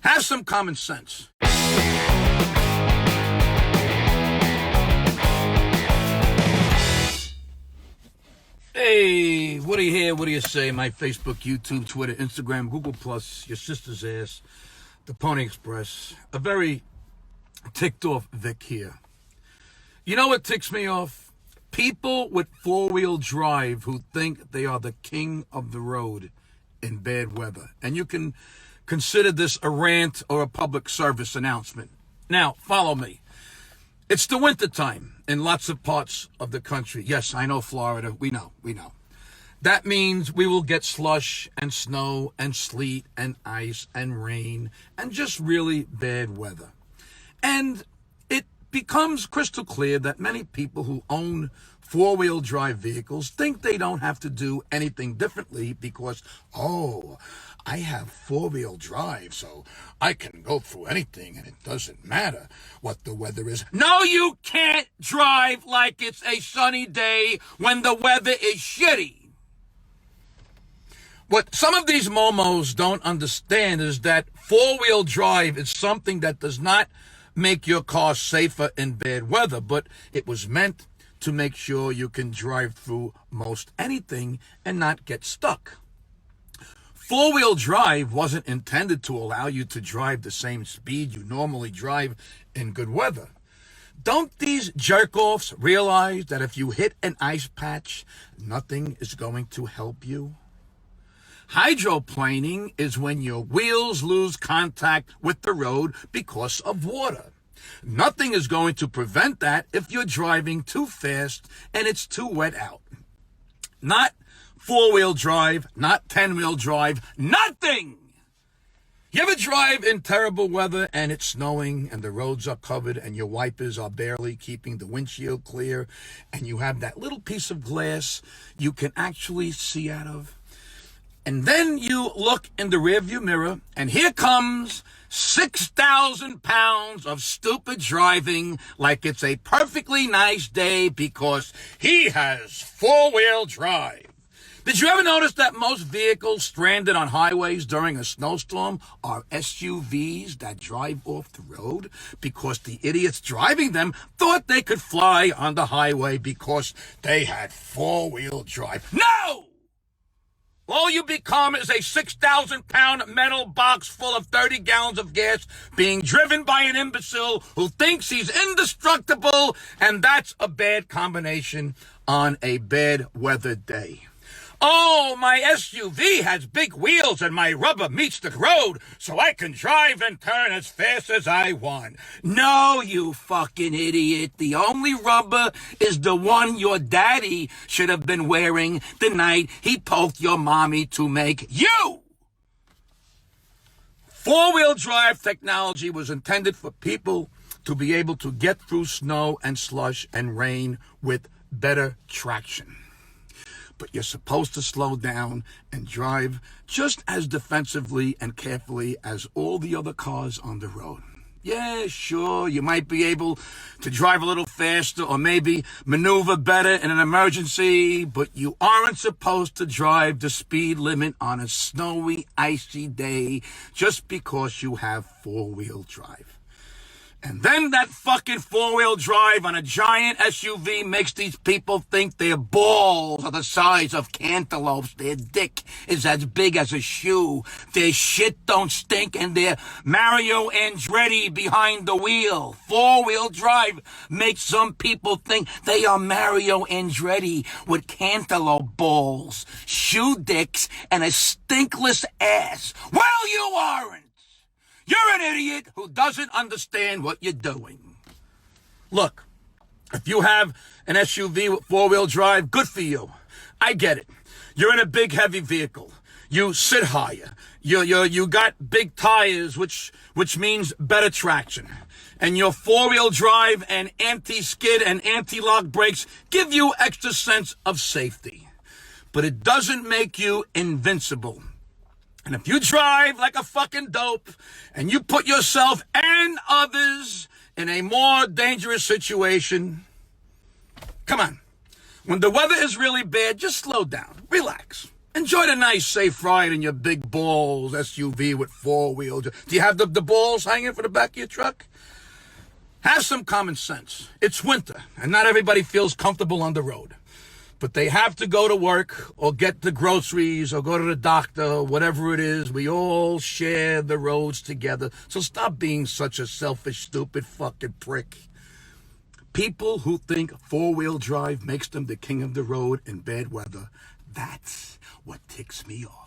Have some common sense. Hey, what do you hear? What do you say? My Facebook, YouTube, Twitter, Instagram, Google+, your sister's ass, the Pony Express. A very ticked off Vic here. You know what ticks me off? People with four-wheel drive who think they are the king of the road in bad weather. And you can consider this a rant or a public service announcement. Now, follow me. It's the wintertime in lots of parts of the country. Yes, I know Florida. We know. That means we will get slush and snow and sleet and ice and rain and just really bad weather. And it becomes crystal clear that many people who own four-wheel drive vehicles think they don't have to do anything differently because, I have four-wheel drive, so I can go through anything and it doesn't matter what the weather is. No, you can't drive like it's a sunny day when the weather is shitty. What some of these momos don't understand is that four-wheel drive is something that does not make your car safer in bad weather, but it was meant to make sure you can drive through most anything and not get stuck. Four-wheel drive wasn't intended to allow you to drive the same speed you normally drive in good weather. Don't these jerk-offs realize that if you hit an ice patch, nothing is going to help you? Hydroplaning is when your wheels lose contact with the road because of water. Nothing is going to prevent that if you're driving too fast and it's too wet out. Not four-wheel drive, not 10-wheel drive, nothing! You ever drive in terrible weather and it's snowing and the roads are covered and your wipers are barely keeping the windshield clear and you have that little piece of glass you can actually see out of? And then you look in the rearview mirror and here comes 6,000 pounds of stupid driving like it's a perfectly nice day because he has four-wheel drive. Did you ever notice that most vehicles stranded on highways during a snowstorm are SUVs that drive off the road because the idiots driving them thought they could fly on the highway because they had four-wheel drive? No! All you become is a 6,000-pound metal box full of 30 gallons of gas being driven by an imbecile who thinks he's indestructible, and that's a bad combination on a bad weather day. Oh, my SUV has big wheels and my rubber meets the road so I can drive and turn as fast as I want. No, you fucking idiot. The only rubber is the one your daddy should have been wearing the night he poked your mommy to make you. Four-wheel drive technology was intended for people to be able to get through snow and slush and rain with better traction. But you're supposed to slow down and drive just as defensively and carefully as all the other cars on the road. Yeah, sure, you might be able to drive a little faster or maybe maneuver better in an emergency, but you aren't supposed to drive the speed limit on a snowy, icy day just because you have four-wheel drive. And then that fucking four-wheel drive on a giant SUV makes these people think their balls are the size of cantaloupes, their dick is as big as a shoe, their shit don't stink, and they're Mario Andretti behind the wheel. Four-wheel drive makes some people think they are Mario Andretti with cantaloupe balls, shoe dicks, and a stinkless ass. Well, you aren't! You're an idiot who doesn't understand what you're doing. Look, if you have an SUV with four-wheel drive, good for you. I get it. You're in a big, heavy vehicle. You sit higher. You got big tires, which means better traction. And your four-wheel drive and anti-skid and anti-lock brakes give you extra sense of safety. But it doesn't make you invincible. And if you drive like a fucking dope and you put yourself and others in a more dangerous situation, come on. When the weather is really bad, just slow down. Relax. Enjoy the nice, safe ride in your big balls SUV with 4 wheels. Do you have the balls hanging for the back of your truck? Have some common sense. It's winter, and not everybody feels comfortable on the road. But they have to go to work or get the groceries or go to the doctor, whatever it is. We all share the roads together. So stop being such a selfish, stupid fucking prick. People who think 4-wheel drive makes them the king of the road in bad weather, that's what ticks me off.